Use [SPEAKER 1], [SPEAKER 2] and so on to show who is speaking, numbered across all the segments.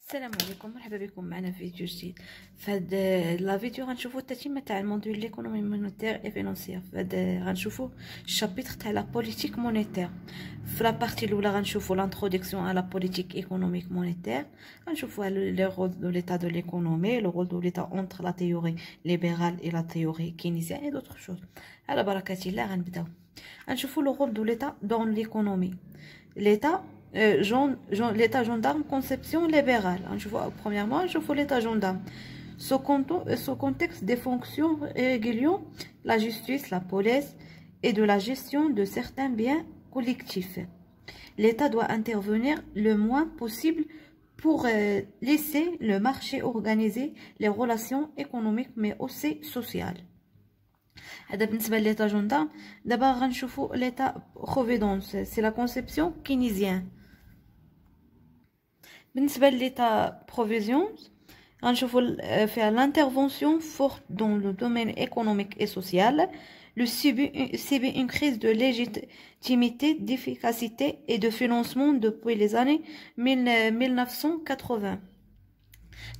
[SPEAKER 1] السلام عليكم، مرحبا بكم معنا في فيديو جديد. في هاد لا فيديو غنشوفوا التتمه تاع الموديول ليكونومي مونيتير اي فينانسيير. في هاد غنشوفوا الشابيتر تاع لا بوليتيك مونيتير. في لا بارتي الاولى غنشوفوا لانتروداكسيون على لا بوليتيك ايكونوميك مونيتير، غنشوفوا لي رول دو ليتا دو ليكونومي، لو رول دو ليتا اونتر لا تيوري ليبرال اي لا تيوري كينيزيان اي دوطخ شوز. على بركه الله غنبداو غنشوفوا لو رول دو ليتا دون ليكونومي. ليتا l'état gendarme, conception libérale. Premièrement, je fais l'état gendarme. Ce contexte des fonctions régulant la justice, la police et de la gestion de certains biens collectifs. L'État doit intervenir le moins possible pour laisser le marché organiser les relations économiques mais aussi sociales. هذا بالنسبه لليتا جوندارم. دابا غنشوفوا ليتا بروفيدونس، سي لا كونسيبسيون كينيزيان. بالنسبه لليتا بروفيزيونس غنشوفوا فيها l'intervention forte dans le domaine économique et social. Le subit une crise de légitimité, d'efficacité et de financement depuis les années 1980.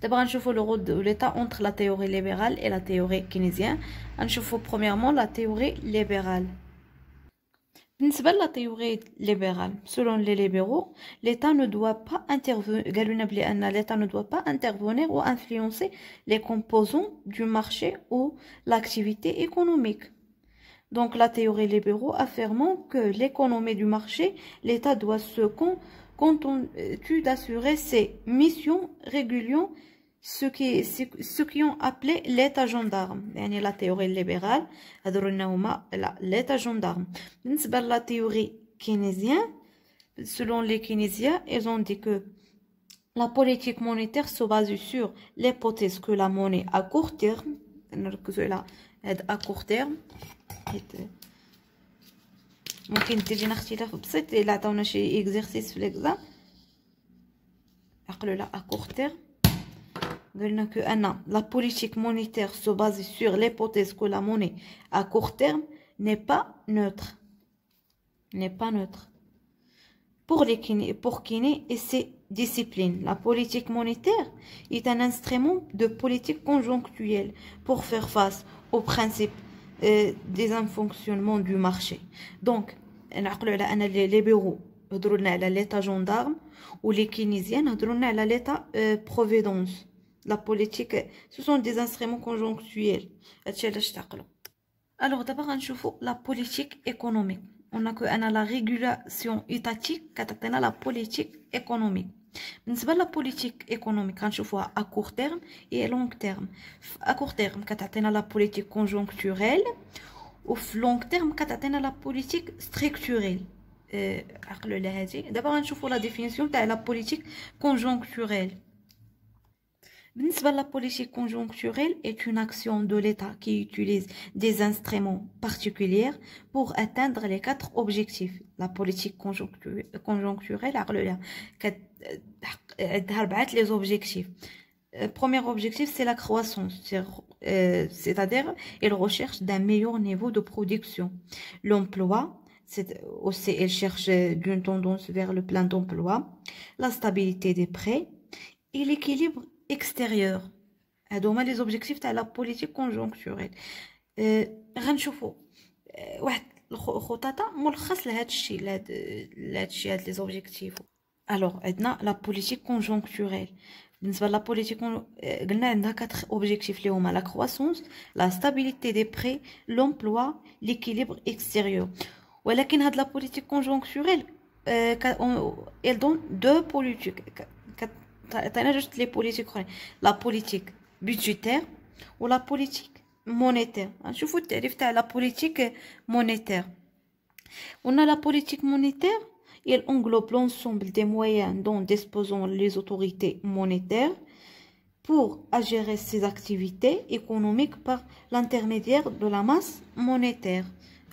[SPEAKER 1] D'abord, on voit le rôle de l'État entre la théorie libérale et la théorie keynésienne. On voit premièrement la théorie libérale. Dans la théorie libérale, selon les libéraux, l'État ne doit pas intervenir. L'État ne doit pas intervenir ou influencer les composants du marché ou l'activité économique. Donc, la théorie libérale affirmant que l'économie du marché, l'État doit se contenter d'assurer ses missions réguliant ce qui ont appelé l'état gendarme. يعني la théorie libérale هذو لنا هما l'état gendarme. بالنسبة la théorie keynésienne, selon les keynésiens, ils ont dit que la politique monétaire se base sur l'hypothèse que la monnaie à court terme, à court terme ممكن تجينا اختلاف بسيط الا عطاونا شي اكزرسيس في ليكزام عقلوا لا à court terme. قلنا que la politique monétaire se base sur l'hypothèse que la monnaie à court terme n'est pas neutre. Pour Keynes et ses disciplines, la politique monétaire est un instrument de politique conjoncturelle pour faire face aux principes des fonctionnements du marché. Donc, نعقلوا على ان لي ليبرو هضروا لنا على ليتا جوندارم ولي كينيزيان هضروا لنا على ليتا بروفيدونس. لا بوليتيك سو سون دي انسترومون كونجونكتويل. هادشي علاش تعقلوا. الوغ دابا غنشوفوا لا بوليتيك ايكونوميك. قلنا كو انا لا ريغولاسيون ايتاتيك كتعطينا لا بوليتيك ايكونوميك. بالنسبه لا بوليتيك ايكونوميك غنشوفوها ا كور تيرم اي لونغ تيرم. ا كور تيرم كتعطينا لا بوليتيك كونجونكتوريل، وفي لونغ تيرم كتعطينا لا بوليتيك ستركتوريل. عقلوا على هذه. دابا غنشوفوا لا ديفينيسيون تاع لا بوليتيك كونجونكتوريل. بالنسبه لا بوليتيك كونجونكتوريل est une action de l'État qui utilise des instruments particuliers pour atteindre les 4 objectifs. La politique conjoncturelle عقلوا عليها عندها 4 les objectifs. Premier objectif, c'est la croissance, c'est-à-dire elle recherche d'un meilleur niveau de production. L'emploi, aussi elle cherche d'une tendance vers le plein d'emploi. La stabilité des prix et l'équilibre extérieur. هادو هما les objectifs تاع la politique conjoncturelle. غنشوفوا واحد الخططه ملخص لهذا الشيء هاد les objectifs. alors عندنا la politique conjoncturelle. بالنسبه لا بوليتيك قلنا عندها 4 اوبجيكتيف اللي هما لا كرواسونس، لا ستابيليتي دي بري، لومبلوا، ليكيليبر اكستيريور. ولكن هاد لا بوليتيك كونجونكتوريل elle donne 2 politiques. عطينا جوج لي بوليتيك اخرين، لا بوليتيك بودجيتير ولا بوليتيك مونيتير. غنشوفوا التعريف تاع لا بوليتيك مونيتير. قلنا لا بوليتيك مونيتير elle englobe l'ensemble des moyens dont disposent les autorités monétaires pour gérer ces activités économiques par l'intermédiaire de la masse monétaire.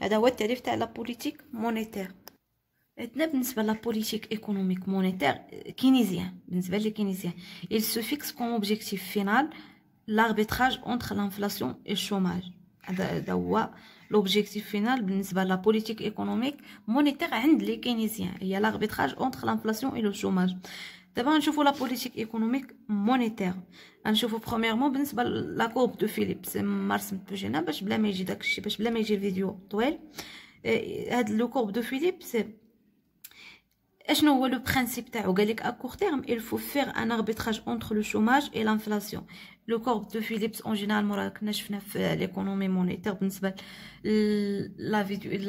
[SPEAKER 1] هذا هو التعريف تاع لا بوليتيك مونيتير. عندنا بالنسبه لا بوليتيك ايكونوميك مونيتير كينيزيان. بالنسبه لي كينيزيان il se fixe comme objectif final l'arbitrage entre l'inflation et le chômage. هذا هو l'objectif final بالنسبة لا politique économique monétaire عند les keynésiens هي l'arbitrage entre l'inflation et le chômage. دابا نشوفوا لا politique économique monétaire. غنشوفوا premièrement بالنسبة لا courbe de Phillips ما رسمتوش هنا باش بلا ما يجي داكشي باش بلا ما يجي الفيديو طويل. هاد لو courbe de Phillips اشنو هو لو برينسيپ تاعو؟ قال لك à court terme il faut faire un arbitrage entre le chômage et l'inflation. لو courbe de Phillips en général مرة كنا شفنا في l'économie monétaire بالنسبة لا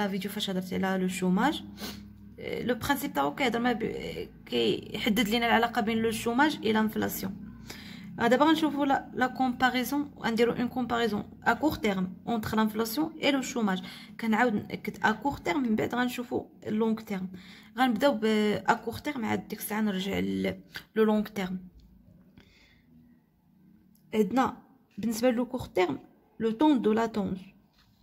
[SPEAKER 1] فيديو فاش هضرت على لو شوماج. لو برينسيپ تاعو كيهضر كيحدد لينا العلاقة بين لو شوماج et l'inflation. دابا غنشوفوا لا كومباريزون غنديروا اون كومباريزون ا كور تيرم اونتر لانفلاسيون اي لو شوماج. كنعاود ناكد ا كور تيرم من بعد غنشوفوا لونغ تيرم. غنبداو ب ا كور تيرم عاد ديك الساعه نرجع لو لونغ تيرم. عندنا بالنسبه لو كور تيرم لو طون دو لاتونس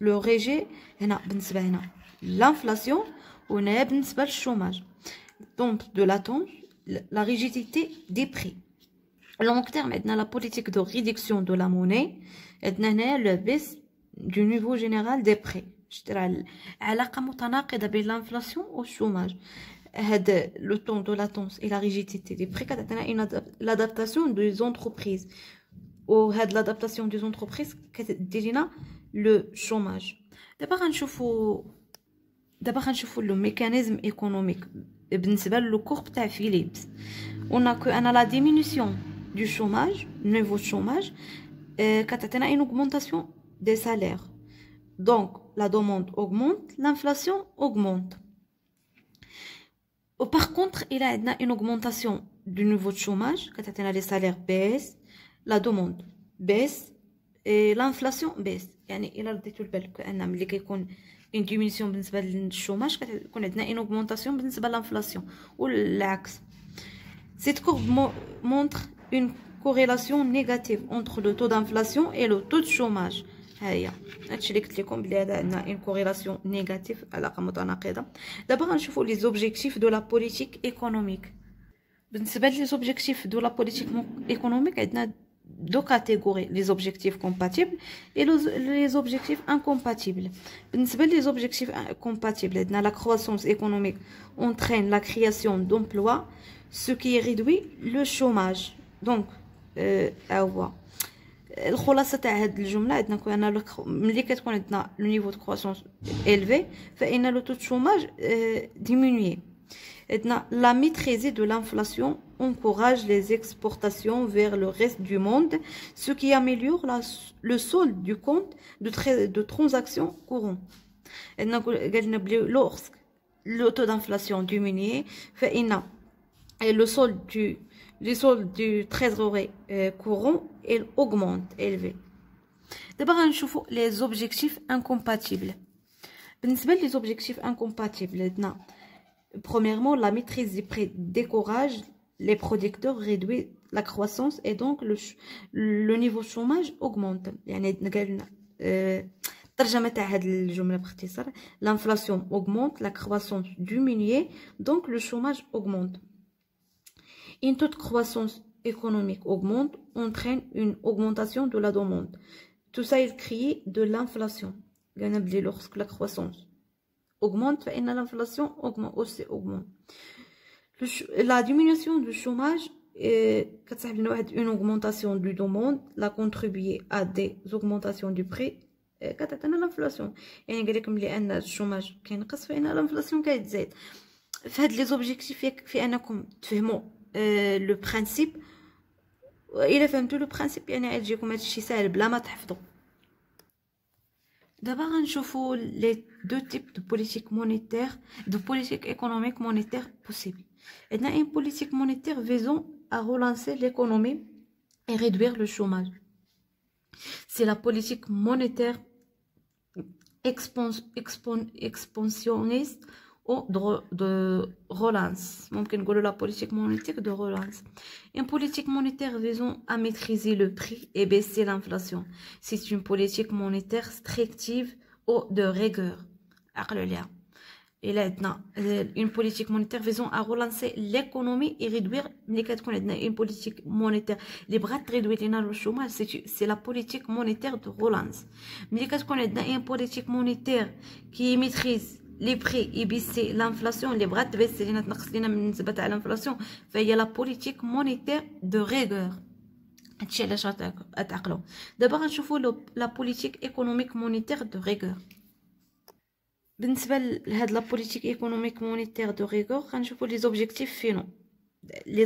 [SPEAKER 1] لو ريجي هنا بالنسبه هنا لانفلاسيون وهنايا بالنسبه للشوماج. طون دو لاتونس لا ريجيديتي دي بري. long terme عندنا la politique de réduction de la monnaie. عندنا هنايا le baisse du niveau général des prix. شترا علاقة متناقضة بين l'inflation والشوماج. هاد le temps de latence et la rigidité des prix كتعطينا l'adaptation des entreprises. وهاد l'adaptation des entreprises كتدير لنا le chômage. دابا غنشوفوا le mécanisme économique بالنسبة للو كورب تاع فيليبس. on a que la diminution du chômage, niveau de chômage, كتعطينا une augmentation des salaires. Donc la demande augmente, l'inflation augmente. Par contre, il y a une augmentation du niveau de chômage, كتعطينا les salaires baissent, la demande baisse et l'inflation baisse. يعني إلا رديتو لبالك أن ملي كيكون une diminution بالنسبة للشوماج كتكون عندنا une augmentation بالنسبة للانفلاسيون والعكس. Cette courbe montre une corrélation négative entre le taux d'inflation et le taux de chômage. هيا هادشي اللي قلت لكم بلي هذا عندنا une corrélation négative علاقة متناقضة. دابا غنشوفوا les objectifs de la politique économique. بالنسبة لي objectifs de la politique économique عندنا deux catégories, les objectifs compatibles et les objectifs incompatibles. بالنسبة les objectifs compatibles عندنا la croissance économique entraîne la création d'emplois, ce qui réduit le chômage. Donc هو الخلاصه تاع هاد الجمله عندنا كون ملي كتكون عندنا لو نيفو دو كرواسونس élevé فإن لو تو شوماج diminuer. عندنا la maîtrise de l'inflation encourage les exportations vers le reste du monde, ce qui améliore le solde du compte de transactions courantes. عندنا قال لنا بلي lorsque le taux d'inflation diminue فإن le solde du trésorerie courant il augmente élevé. D'abord غنشوفوا les objectifs incompatibles. بالنسبة les objectifs incompatibles عندنا premièrement la maîtrise des prix décourage les producteurs, réduit la croissance et donc le niveau de chômage augmente. يعني قال لنا الترجمة تاع هاد الجملة باختصار l'inflation augmente, la croissance diminue, donc le chômage augmente. Une taux de croissance économique augmente, entraîne une augmentation de la demande. Tout ça, il crée de l'inflation. Lorsque la croissance augmente, l'inflation augmente. La diminution du chômage, une augmentation du demande, la contribuer à des augmentations du prix, كتعطينا l'inflation. يعني قال لكم لأن الشوماج كينقص فإن l'inflation كتزيد. فهاد لي زوبجيكتيف يكفي أنكم تفهموا لو برينسيپ. الا فهمتوا لو برينسيپ يعني غيجيكم هادشي ساهل بلا ما تحفظوا. دابا غنشوفوا لي دو تيب دو بوليتيك مونيتير دو بوليتيك ايكونوميك مونيتير بوسيبل. عندنا ان بوليتيك مونيتير فيزون ا relancer l'économie et réduire le chômage. C'est la politique monétaire expansionniste ou de relance. ممكن نقولوا la politique monétaire de relance. Une politique monétaire visant à maîtriser le prix et baisser l'inflation. C'est une politique monétaire strictive ou de rigueur. عقلوا ليها. il a une politique monétaire visant à relancer l'économie et réduire une politique monétaire les bras réduire le chômage, c'est la politique monétaire de relance. Mais quand on a une politique monétaire qui maîtrise les prix et baisser l'inflation, les bras de baisser l'inflation, il y a la politique monétaire de rigueur. D'abord, on la politique économique monétaire de rigueur. بالنسبه لهاد لا بوليتيك ايكونوميك مونيتير دو ريغور غنشوفوا لي زوبجيكتيف فينو les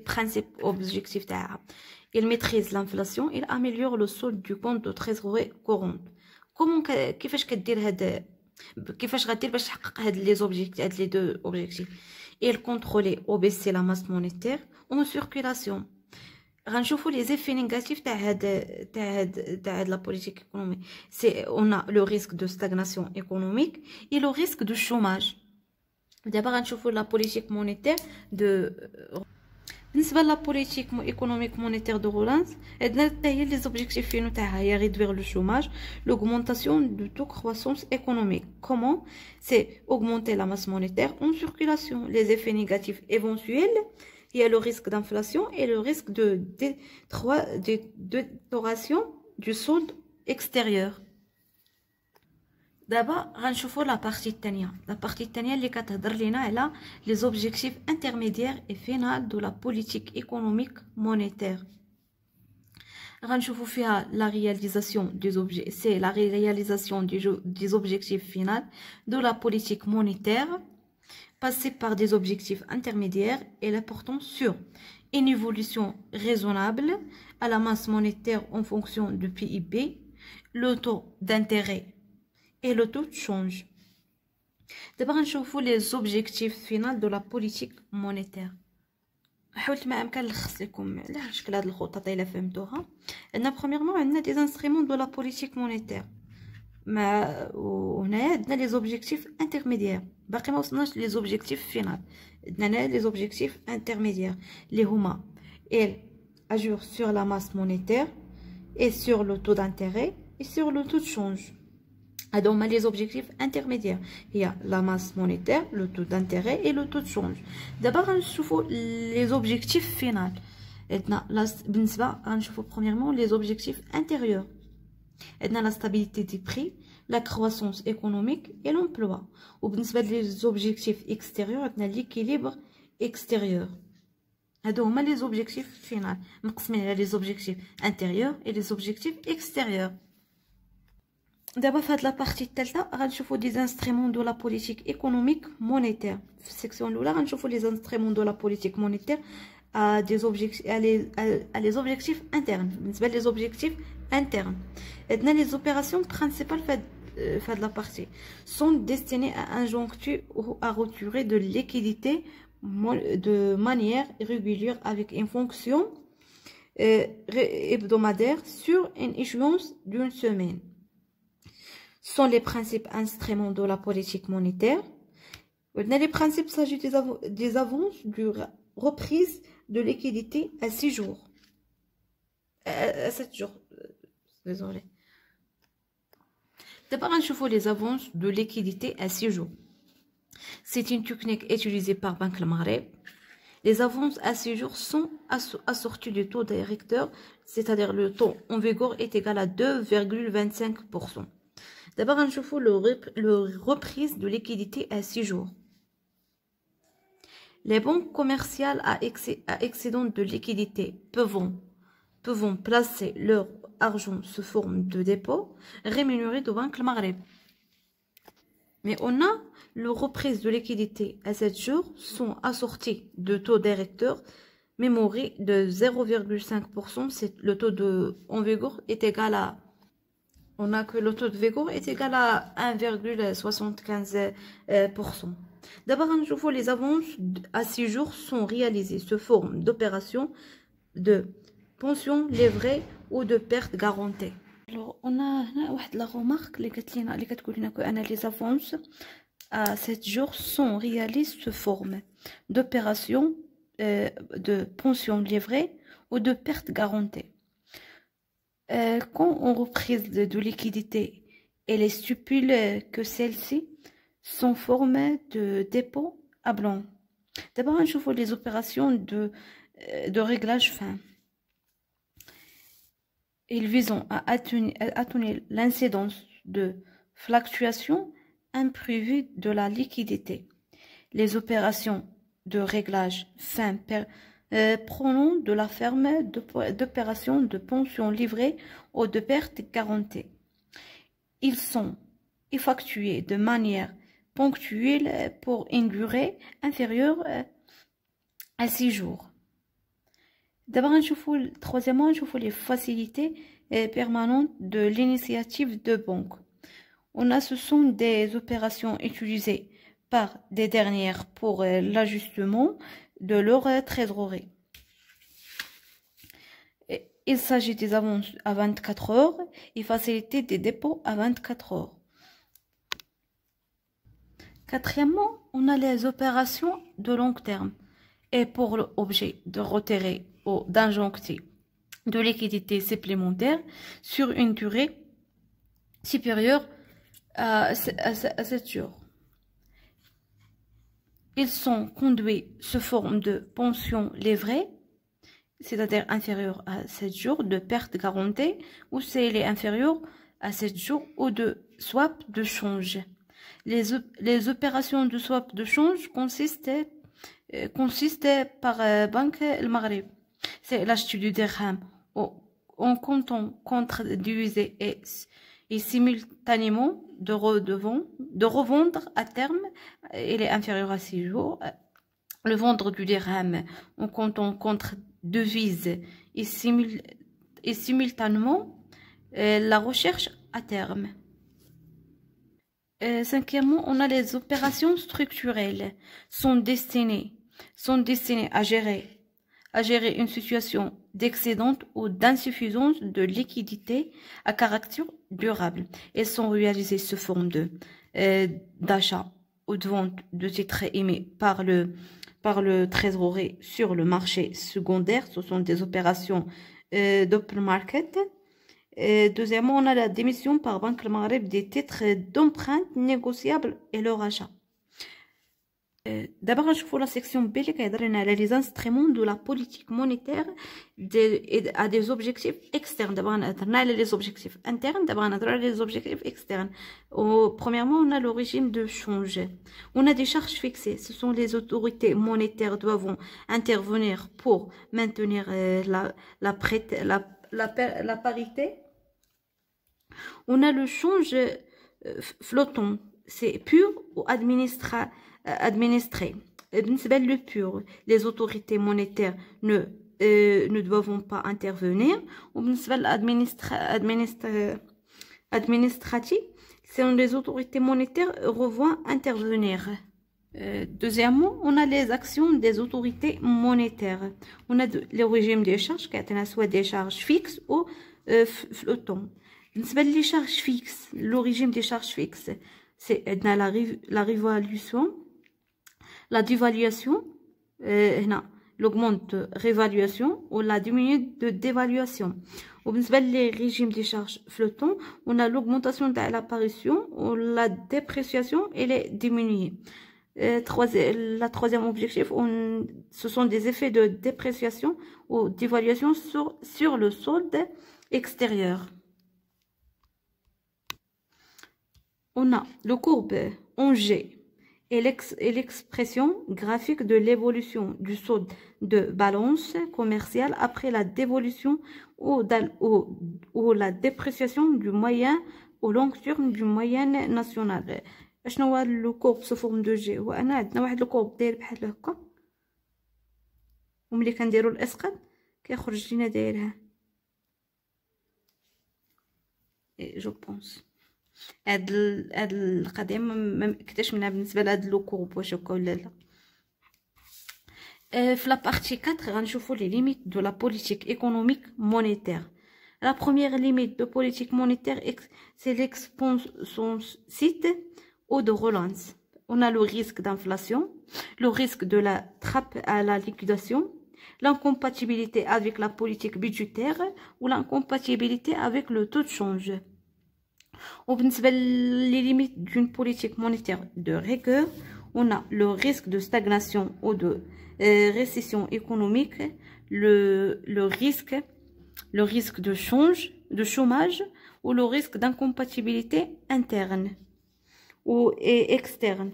[SPEAKER 1] principes objectifs تاعها. il maîtrise l'inflation, il améliore le solde du compte de trésorerie courante. كيفاش كدير هاد كيفاش غدير باش تحقق هاد لي زوبجيكتيف هاد لي دو اوبجيكتيف. il contrôler ou baisser la masse monétaire en circulation. غنشوفوا les effets négatifs تاع هاد la politique économique. On a le risque de stagnation économique et le risque de chômage. d'abord غنشوفوا la politique monétaire de بالنسبه لا politique économique monétaire de relance عندنا حتى هي les objectifs فينو تاعها هي réduire le chômage, l'augmentation de toute croissance économique. Comment? C'est augmenter la masse monétaire en circulation. Les effets négatifs éventuels, il y a le risque d'inflation et le risque de détérioration du solde extérieur. D'abord, غنشوفوا la partie الثانية. La partie الثانية اللي كتهضر لينا على les objectifs intermédiaires et finaux de la politique économique monétaire. غنشوفوا فيها la réalisation des objectifs, c'est la réalisation des objectifs finaux de la politique monétaire, passer par des objectifs intermédiaires et l'important sur une évolution raisonnable à la masse monétaire en fonction du PIB, le taux d'intérêt et le taux de change. D'abord, on voit les objectifs finaux de la politique monétaire. حاولت ما امكن نلخص لكم على شكل هذه الخطط الا فهمتوها. عندنا premièrement عندنا des instruments de la politique monétaire. وهنايا عندنا لي زوبجيكتيف انترميديير. باقي ما وصلناش لي زوبجيكتيف فينال. عندنا لي زوبجيكتيف انترميديير اللي هما il agir sur la masse monétaire et sur le taux d'intérêt et sur le taux de change. هادو les objectifs intermédiaires. Il y a la masse monétaire, le taux d'intérêt et le taux de change. D'abord غنشوفوا les objectifs finaux. بالنسبة غنشوفوا premièrement les objectifs intérieurs. عندنا la stabilité des prix, la croissance économique et l'emploi. وبالنسبة les objectifs extérieurs عندنا l'équilibre extérieur. هادو هما les objectifs finaux مقسمين على les objectifs intérieurs et les objectifs extérieurs. D'abord, dans la partie الثالثة غنشوفوا des instruments de la politique économique monétaire. في السيكسيون الأولى غنشوفوا les instruments de la politique monétaire à les objectifs internes. بالنسبة les objectifs internes. عندنا les opérations principales de la partie sont destinées à injecter ou à retirer de liquidité de manière régulière avec une fonction hebdomadaire sur une échéance d'une semaine. Sont les principes instruments de la politique monétaire. Les principes s'agissent des avances de reprise de liquidité à 6 jours. À 7 jours. Désolé. D'abord, on voit les avances de liquidité à 6 jours. C'est une technique utilisée par Banque Le Maghreb. Les avances à 6 jours sont assorties du taux directeur, c'est-à-dire le taux en vigueur est égal à 2,25%. D'abord, on voit le reprise de liquidité à 6 jours. Les banques commerciales à excédent de liquidité peuvent placer leur argent sous forme de dépôt rémunéré de Banque Le Maghreb. Mais on a le reprise de liquidité à 7 jours sont assortis de taux directeur mémoré de 0,5%. Le taux en vigueur est égal à on a que le taux de vigueur est égal à 1,75%. D'abord, je vois les avances à 6 jours sont réalisées sous forme d'opérations de pension livrée ou de perte garantie. Alors, on a la remarque les les avances à 7 jours sont réalisées sous forme d'opérations de pension livrée ou de perte garantie. Quand on reprise de liquidité, elle stipule que celle-ci sont formés de dépôts à blanc. D'abord, on voit les opérations de réglage fin. Ils visent à atténuer l'incidence de fluctuations imprévues de la liquidité. Les opérations de réglage fin prenant de la ferme d'opérations de pension livrées ou de pertes garanties. Ils sont effectués de manière ponctuelle pour une durée inférieure à 6 jours. D'abord, troisièmement, on voit les facilités permanentes de l'initiative de banque. Ce sont des opérations utilisées par des dernières pour l'ajustement de leur trésorerie. Il s'agit des avances à 24 heures et faciliter des dépôts à 24 heures. Quatrièmement, on a les opérations de long terme et pour l'objet de retirer ou d'injecter de liquidité supplémentaire sur une durée supérieure à 7 jours. Ils sont conduits sous forme de pension livrée, c'est-à-dire inférieure à 7 jours de perte garantie, ou si elle est inférieure à 7 jours, ou de swap de change. Les opérations de swap de change consistent par Banque El Maghreb. C'est l'achat du dirham en comptant contre-divisé et simultanément de revendre à terme, il est inférieur à 6 jours. Le vendre du dirham en comptant contre-devise et simultanément la recherche à terme. Cinquièmement, on a les opérations structurelles sont destinées à gérer une situation d'excédent ou d'insuffisance de liquidité à caractère durable. Elles sont réalisées sous forme d'achat ou de vente de titres émis par le trésorier sur le marché secondaire. Ce sont des opérations d'open market. Deuxièmement, on a la démission par Banque El Maghreb des titres d'emprunte négociables et leur achat. D'abord, je vois la section B qui est les instruments de la politique monétaire à des objectifs externes. D'abord, on a les objectifs internes, d'abord, on a les objectifs externes. Premièrement, on a le régime de change. On a des charges fixées. Ce sont les autorités monétaires doivent intervenir pour maintenir la parité. On a le change flottant. C'est pur ou administré. Le pur, les autorités monétaires ne doivent pas intervenir. Administratif, c'est les autorités monétaires doivent intervenir. Deuxièmement, on a les actions des autorités monétaires. On a le régime des charges qui est soit des charges fixes ou flottantes. Les charges fixes, le régime des charges fixes, c'est la révaluation, la dévaluation, l'augmente de révaluation ou la diminue de dévaluation. Les régimes des charges flottants, on a l'augmentation de l'apparition ou la dépréciation et les diminuer. La troisième objectif, ce sont des effets de dépréciation ou d'évaluation sur le solde extérieur. On a le courbe en G et l'expression graphique de l'évolution du solde de balance commerciale après la dévolution ou la dépréciation du moyen au long terme du moyen national. شنو هو لو كورب سو فورم دو جي؟ هو انا عندنا واحد لو كورب داير بحال هكا وملي كنديروا الاسقاط كيخرج لينا دايرها جو بونس. هاد القضيه ما كنتش منها بالنسبه لهاد لو كورب واش هكا ولا لا. في لا بارتي 4 غنشوفوا لي ليميت دو لا بوليتيك ايكونوميك مونيتير. La première limite de politique monétaire, c'est l'expansion ou de relance. On a le risque d'inflation, le risque de la trappe à la liquidation, l'incompatibilité avec la politique budgétaire ou l'incompatibilité avec le taux de change. وبالنسبة les limites d'une politique monétaire de rigueur, on a le risque de stagnation ou de récession économique, le risque de chômage ou le risque d'incompatibilité interne et externe.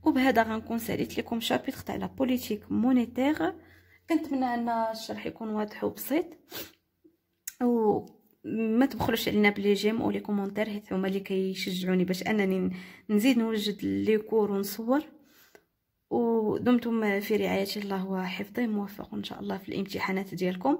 [SPEAKER 1] وبهذا غنكون ساليت لكم شابيتر تاع لا بوليتيك مونيتير. كنتمنى ان الشرح يكون واضح وبسيط، وما تبخلوش علينا بلي جيم او لي كومونتير، حيت هما اللي كيشجعوني باش انني نزيد نوجد لي كور ونصور. ودمتم في رعاية الله وحفظه، موفق ان شاء الله في الامتحانات ديالكم.